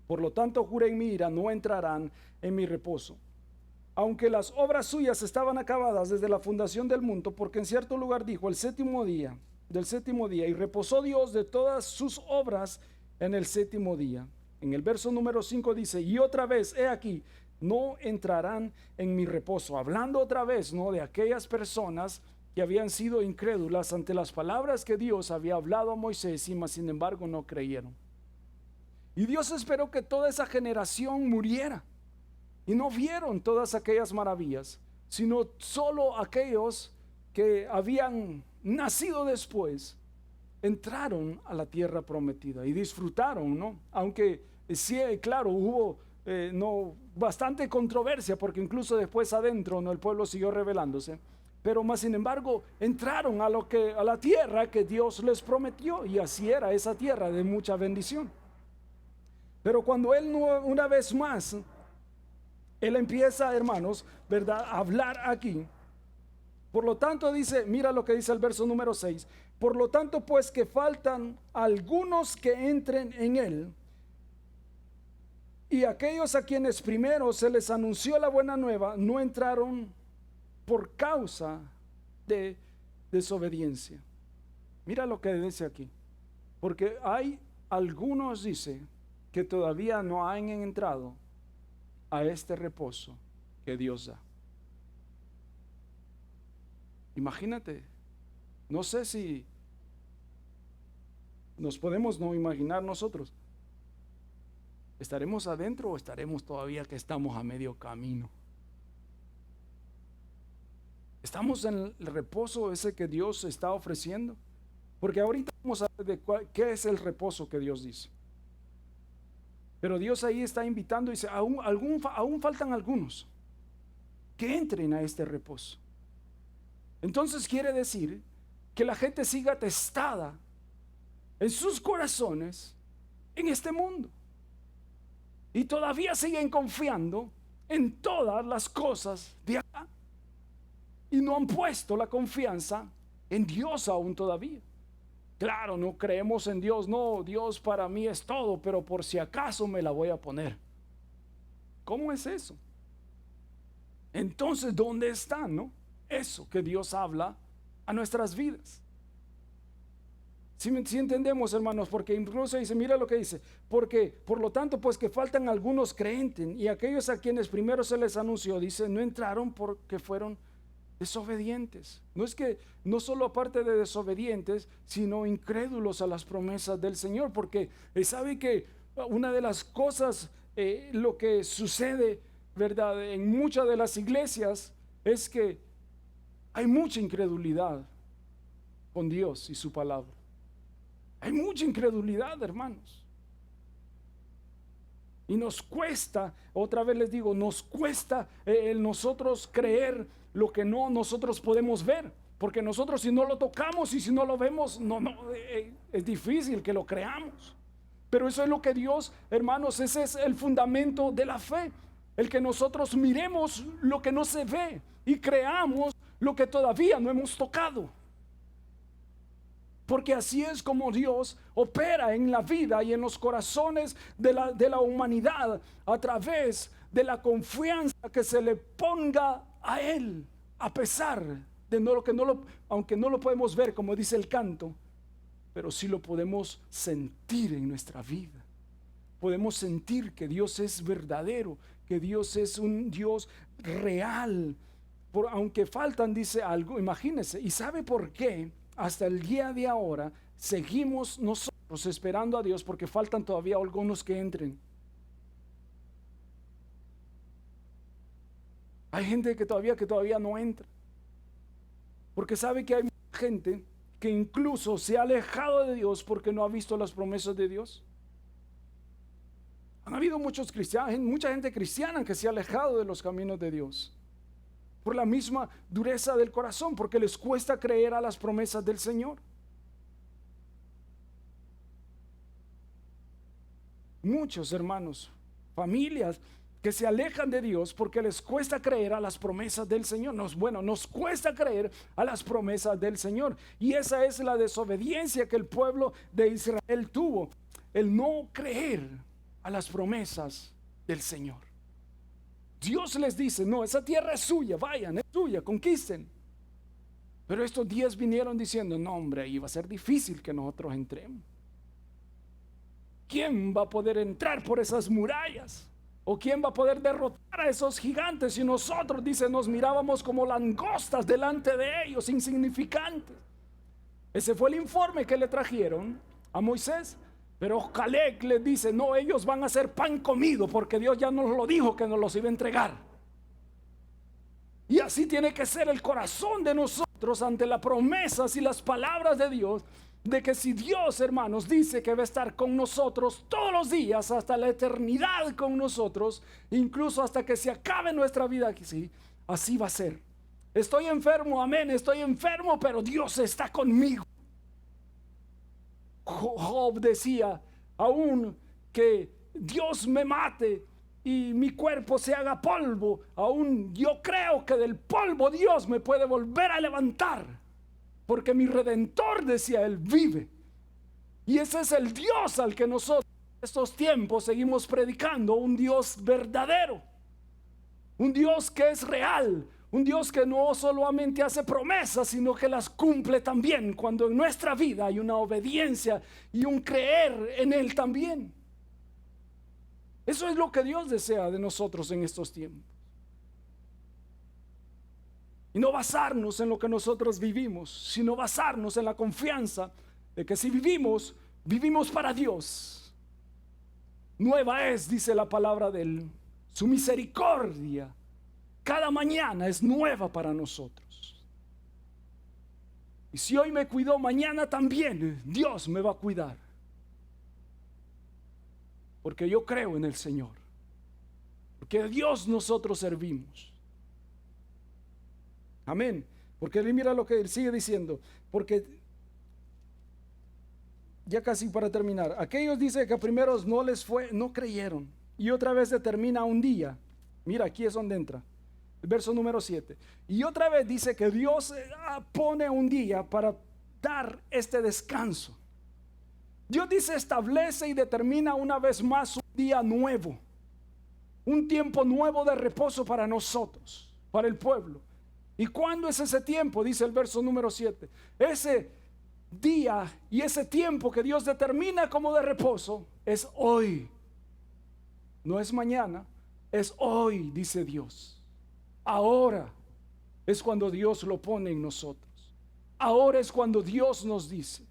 Por lo tanto, juré en mi ira, no entrarán en mi reposo. Aunque las obras suyas estaban acabadas desde la fundación del mundo, porque en cierto lugar dijo, del séptimo día, y reposó Dios de todas sus obras en el séptimo día. En el verso número 5 dice, y otra vez, he aquí, no entrarán en mi reposo. Hablando otra vez, ¿no? De aquellas personas que habían sido incrédulas ante las palabras que Dios había hablado a Moisés y más sin embargo no creyeron. Y Dios esperó que toda esa generación muriera y no vieron todas aquellas maravillas, sino solo aquellos que habían nacido después entraron a la tierra prometida y disfrutaron, ¿no? Aunque sí, claro, hubo no bastante controversia, porque incluso después adentro, ¿no? El pueblo siguió rebelándose. Pero más sin embargo entraron a la tierra que Dios les prometió, y así era esa tierra de mucha bendición. Pero cuando Él una vez más, Él empieza, hermanos, ¿verdad?, a hablar aquí. Por lo tanto dice, mira lo que dice el verso número 6. Por lo tanto, pues que faltan algunos que entren en Él, y aquellos a quienes primero se les anunció la buena nueva no entraron por causa de desobediencia. Mira lo que dice aquí. Porque hay algunos, dice, que todavía no han entrado a este reposo que Dios da. Imagínate, no sé si nos podemos no imaginar nosotros. ¿Estaremos adentro o estaremos todavía que estamos a medio camino? ¿Estamos en el reposo ese que Dios está ofreciendo? Porque ahorita vamos a ver de qué es el reposo que Dios dice. Pero Dios ahí está invitando y dice, aún faltan algunos que entren a este reposo. Entonces quiere decir que la gente siga atestada en sus corazones en este mundo. Y todavía siguen confiando en todas las cosas de acá. Y no han puesto la confianza en Dios aún todavía. Claro, no creemos en Dios, no, Dios para mí es todo, pero por si acaso me la voy a poner. ¿Cómo es eso? Entonces, ¿dónde está, no? Eso que Dios habla a nuestras vidas. Si entendemos, hermanos, porque incluso dice, mira lo que dice, porque por lo tanto, pues que faltan algunos creyentes, y aquellos a quienes primero se les anunció, dice, no entraron porque fueron desobedientes. No es que, no solo aparte de desobedientes, sino incrédulos a las promesas del Señor, porque sabe que una de las cosas, lo que sucede, ¿verdad?, en muchas de las iglesias, es que hay mucha incredulidad con Dios y su palabra. Hay mucha incredulidad, hermanos. Y nos cuesta, otra vez les digo, nos cuesta el nosotros creer lo que no nosotros podemos ver. Porque nosotros si no lo tocamos y si no lo vemos, es difícil que lo creamos. Pero eso es lo que Dios, hermanos, ese es el fundamento de la fe. El que nosotros miremos lo que no se ve y creamos lo que todavía no hemos tocado. Porque así es como Dios opera en la vida y en los corazones de la humanidad a través de la confianza que se le ponga a Él, a pesar de aunque no lo podemos ver como dice el canto, pero sí lo podemos sentir en nuestra vida. Podemos sentir que Dios es verdadero, que Dios es un Dios real. Aunque faltan, dice algo, imagínense, ¿y sabe por qué? Hasta el día de ahora seguimos nosotros esperando a Dios porque faltan todavía algunos que entren. Hay gente que todavía no entra. Porque sabe que hay gente que incluso se ha alejado de Dios porque no ha visto las promesas de Dios. Han habido muchos cristianos, mucha gente cristiana que se ha alejado de los caminos de Dios. Por la misma dureza del corazón, porque les cuesta creer a las promesas del Señor. Muchos hermanos, familias que se alejan de Dios porque les cuesta creer a las promesas del Señor. Nos cuesta creer a las promesas del Señor. Y esa es la desobediencia que el pueblo de Israel tuvo, el no creer a las promesas del Señor. Dios les dice, no, esa tierra es suya, vayan, es suya, conquisten. Pero estos 10 vinieron diciendo, no hombre, ahí va a ser difícil que nosotros entremos. ¿Quién va a poder entrar por esas murallas? ¿O quién va a poder derrotar a esos gigantes? Si nosotros, dice, nos mirábamos como langostas delante de ellos, insignificantes. Ese fue el informe que le trajeron a Moisés. Pero Caleb les dice, no, ellos van a ser pan comido porque Dios ya nos lo dijo que nos los iba a entregar. Y así tiene que ser el corazón de nosotros ante las promesas y las palabras de Dios, de que si Dios, hermanos, dice que va a estar con nosotros todos los días hasta la eternidad con nosotros, incluso hasta que se acabe nuestra vida aquí, sí, así va a ser. Estoy enfermo, amén, estoy enfermo, pero Dios está conmigo. Job decía, aún que Dios me mate y mi cuerpo se haga polvo, aún yo creo que del polvo Dios me puede volver a levantar, porque mi Redentor, decía él, vive. Y ese es el Dios al que nosotros en estos tiempos seguimos predicando, un Dios verdadero, un Dios que es real, un Dios que no solamente hace promesas, sino que las cumple también cuando en nuestra vida hay una obediencia y un creer en Él también. Eso es lo que Dios desea de nosotros en estos tiempos. Y no basarnos en lo que nosotros vivimos, sino basarnos en la confianza de que si vivimos, vivimos para Dios. Nueva es, dice la palabra de Él, su misericordia. Cada mañana es nueva para nosotros. Y si hoy me cuidó, mañana también Dios me va a cuidar. Porque yo creo en el Señor. Porque a Dios nosotros servimos. Amén. Porque mira lo que él sigue diciendo. Porque ya casi para terminar. Aquellos dice que primeros no creyeron. Y otra vez determina un día. Mira, aquí es donde entra. El verso número 7. Y otra vez dice que Dios pone un día para dar este descanso. Dios dice, establece y determina una vez más un día nuevo, un tiempo nuevo de reposo para nosotros, para el pueblo. ¿Y cuándo es ese tiempo? Dice el verso número 7. Ese día y ese tiempo que Dios determina como de reposo es hoy. No es mañana, es hoy, dice Dios. Ahora es cuando Dios lo pone en nosotros. Ahora es cuando Dios nos dice,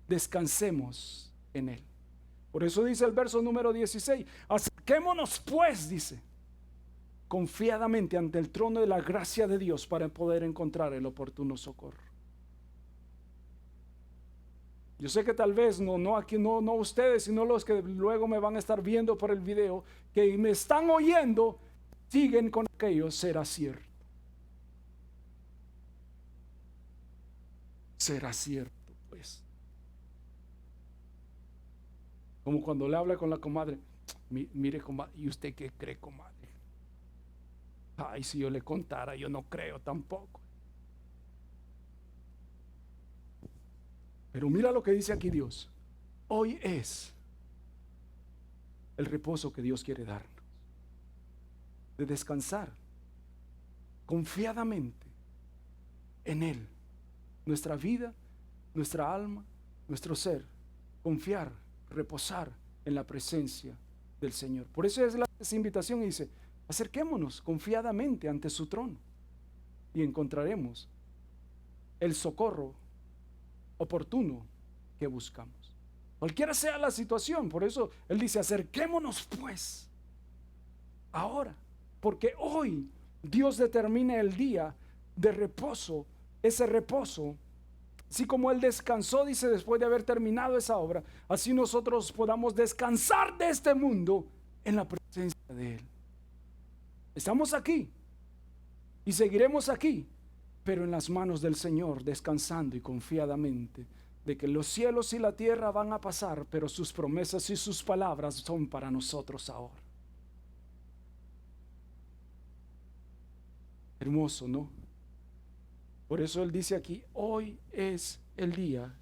descansemos en Él. Por eso dice el verso número 16, acerquémonos pues, dice, confiadamente ante el trono de la gracia de Dios para poder encontrar el oportuno socorro. Yo sé que tal vez no aquí, no ustedes, sino los que luego me van a estar viendo por el video, que me están oyendo, siguen con aquello, será cierto. Será cierto, pues. Como cuando le habla con la comadre, mire comadre, ¿y usted qué cree, comadre? Ay, si yo le contara, yo no creo tampoco. Pero mira lo que dice aquí Dios. Hoy es el reposo que Dios quiere darnos, de descansar confiadamente en Él. Nuestra vida, nuestra alma, nuestro ser, confiar, reposar en la presencia del Señor. Por eso es esa invitación y dice, acerquémonos confiadamente ante su trono y encontraremos el socorro oportuno que buscamos. Cualquiera sea la situación, por eso Él dice, acerquémonos pues ahora, porque hoy Dios determina el día de reposo, ese reposo. Así como Él descansó, dice, después de haber terminado esa obra, así nosotros podamos descansar de este mundo en la presencia de Él. Estamos aquí y seguiremos aquí, pero en las manos del Señor, descansando y confiadamente de que los cielos y la tierra van a pasar, pero sus promesas y sus palabras son para nosotros ahora. Hermoso, ¿no? Por eso Él dice aquí, hoy es el día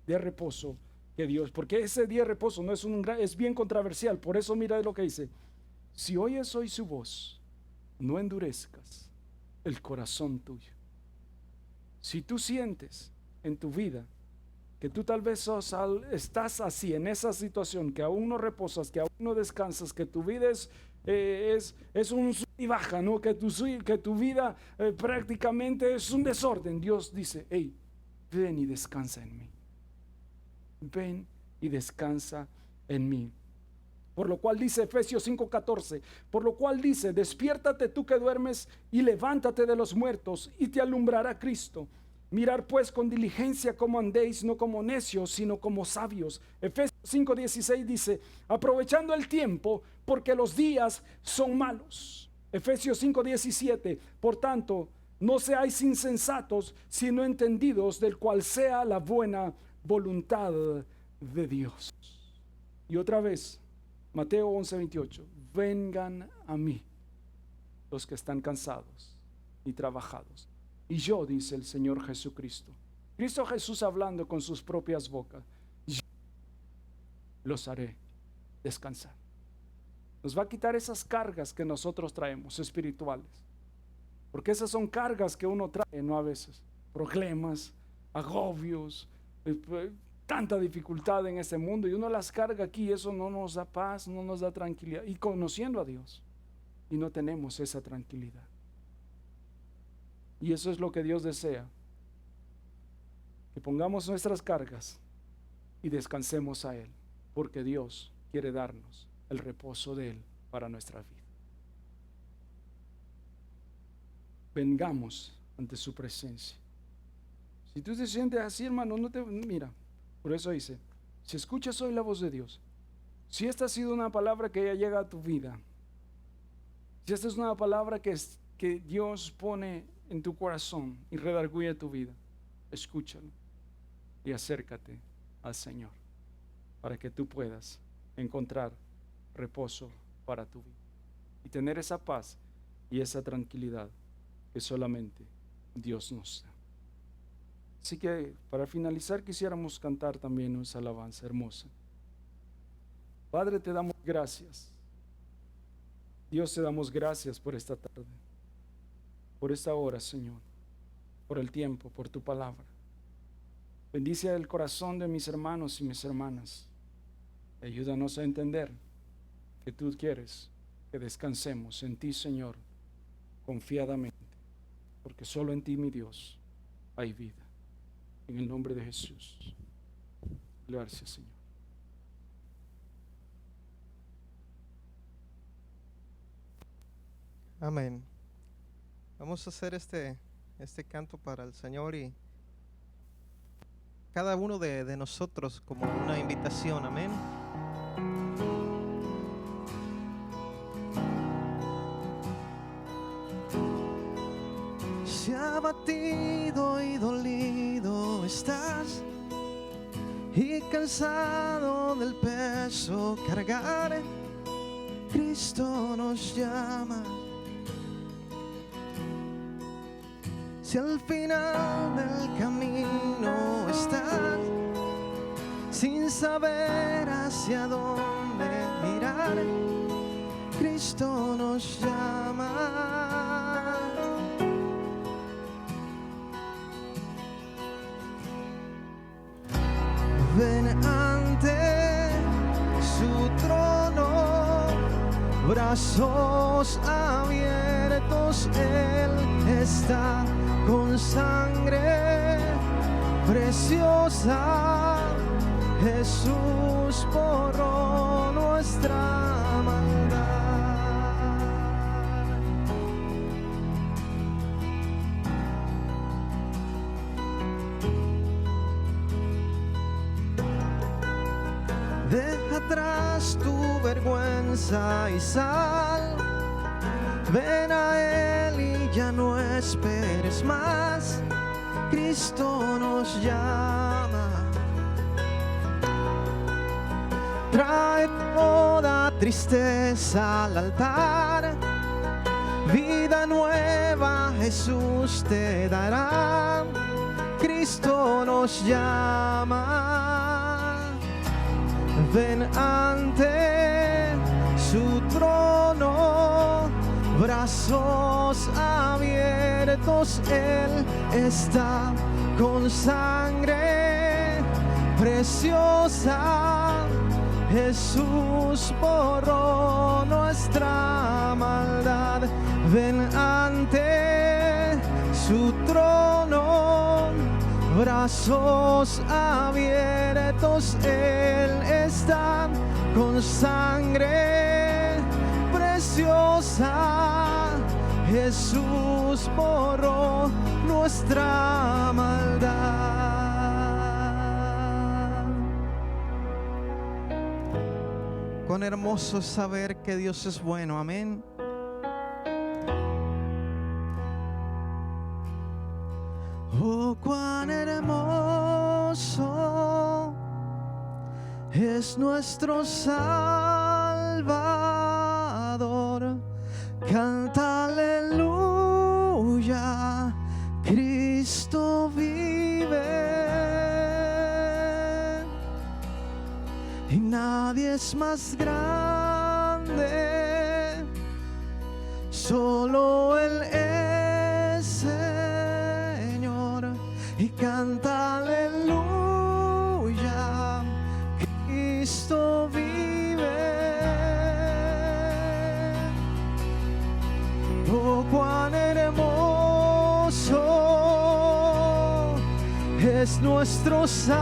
de reposo que Dios, porque ese día de reposo no es bien controversial. Por eso mira lo que dice, si oyes hoy su voz, no endurezcas el corazón tuyo. Si tú sientes en tu vida que tú tal vez estás así en esa situación, que aún no reposas, que aún no descansas, que tu vida es un sub y baja, ¿no? Que tu vida prácticamente es un desorden. Dios dice, hey, ven y descansa en mí. Ven y descansa en mí. Por lo cual dice Efesios 5:14, por lo cual dice, despiértate tú que duermes y levántate de los muertos y te alumbrará Cristo. Mirar pues con diligencia cómo andéis, no como necios, sino como sabios. Efesios 5:16 dice, aprovechando el tiempo, porque los días son malos. Efesios 5:17, por tanto, no seáis insensatos, sino entendidos del cual sea la buena voluntad de Dios. Y otra vez, Mateo 11:28, vengan a mí los que están cansados y trabajados. Y yo, dice el Señor Jesucristo, Cristo Jesús hablando con sus propias bocas, yo los haré descansar. Nos va a quitar esas cargas que nosotros traemos espirituales, porque esas son cargas que uno trae, no a veces, problemas, agobios, tanta dificultad en este mundo, y uno las carga aquí, eso no nos da paz, no nos da tranquilidad, y conociendo a Dios, y no tenemos esa tranquilidad. Y eso es lo que Dios desea, que pongamos nuestras cargas y descansemos a Él, porque Dios quiere darnos el reposo de Él para nuestra vida. Vengamos ante su presencia. Si tú te sientes así, hermano, mira, por eso dice, si escuchas hoy la voz de Dios, si esta ha sido una palabra que ya llega a tu vida, si esta es una palabra que Dios pone en tu corazón y redarguye tu vida, escúchalo y acércate al Señor para que tú puedas encontrar reposo para tu vida y tener esa paz y esa tranquilidad que solamente Dios nos da. Así que para finalizar quisiéramos cantar también esa alabanza hermosa. Padre, te damos gracias. Dios, te damos gracias por esta tarde, por esta hora, Señor, por el tiempo, por tu palabra. Bendice el corazón de mis hermanos y mis hermanas. Ayúdanos a entender que tú quieres que descansemos en ti, Señor, confiadamente, porque solo en ti, mi Dios, hay vida. En el nombre de Jesús. Gracias, Señor. Amén. Vamos a hacer este canto para el Señor y cada uno de nosotros como una invitación. Amén. Si abatido y dolido estás y cansado del peso cargar, Cristo nos llama. Si al final del camino estás sin saber hacia dónde mirar, Cristo nos llama. Ven ante su trono, brazos abiertos, Él está con sangre preciosa. Jesús borró nuestra maldad. Deja atrás tu vergüenza y sal. Ven a Él y ya no esperes más. Cristo nos llama. Trae toda tristeza al altar. Vida nueva Jesús te dará. Cristo nos llama. Ven ante su trono, brazos abiertos, Él está con sangre preciosa. Jesús borró nuestra maldad. Ven ante su trono, brazos abiertos, Él está con sangre preciosa. Jesús borró nuestra maldad. Cuán hermoso es saber que Dios es bueno, amén. Oh, cuán hermoso es nuestro Salvador. Canta aleluya, Cristo vive. Y nadie es más grande, solo Él es. Y canta aleluya, Cristo vive. Oh, cuán hermoso es nuestro Salvador.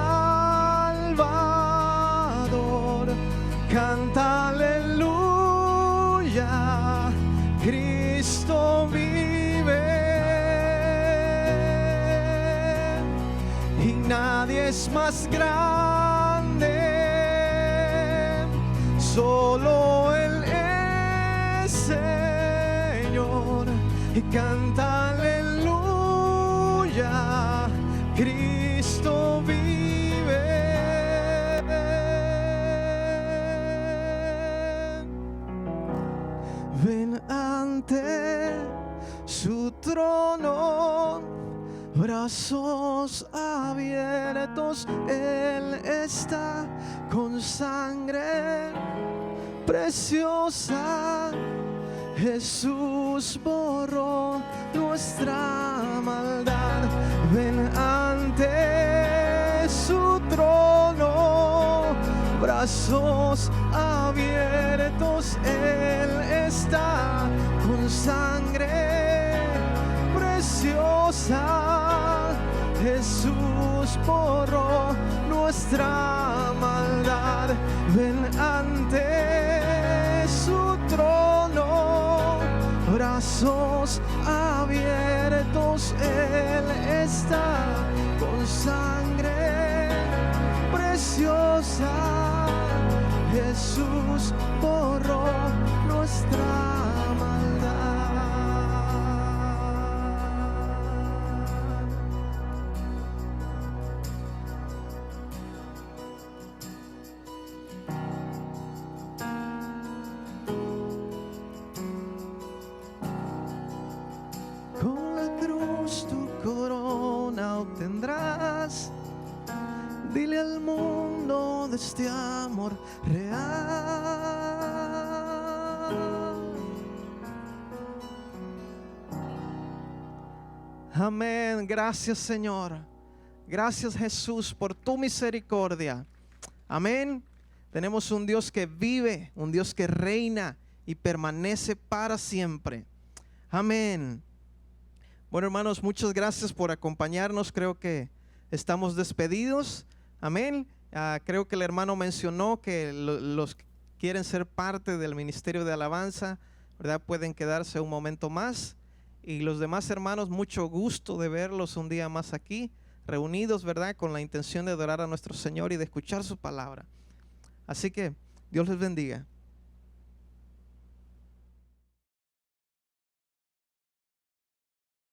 Canta aleluya, Cristo vive. Nadie es más grande, solo Él es Señor. Y canta aleluya, Cristo vive. Ven ante su trono, brazos abiertos, Él está con sangre preciosa. Jesús borró nuestra maldad. Ven ante su trono, brazos abiertos, Él está con sangre preciosa. Jesús borró nuestra maldad. Ven ante su trono, brazos abiertos, Él está con sangre preciosa. Jesús borró nuestra maldad. Con la cruz tu corona obtendrás. Dile al mundo de este amor real. Amén. Gracias, Señor. Gracias, Jesús, por tu misericordia. Amén. Tenemos un Dios que vive, un Dios que reina y permanece para siempre. Amén. Bueno, hermanos, muchas gracias por acompañarnos. Creo que estamos despedidos. Amén. Creo que el hermano mencionó que los que quieren ser parte del ministerio de alabanza, ¿verdad?, pueden quedarse un momento más. Y los demás hermanos, mucho gusto de verlos un día más aquí, reunidos, ¿verdad?, con la intención de adorar a nuestro Señor y de escuchar su palabra. Así que Dios les bendiga.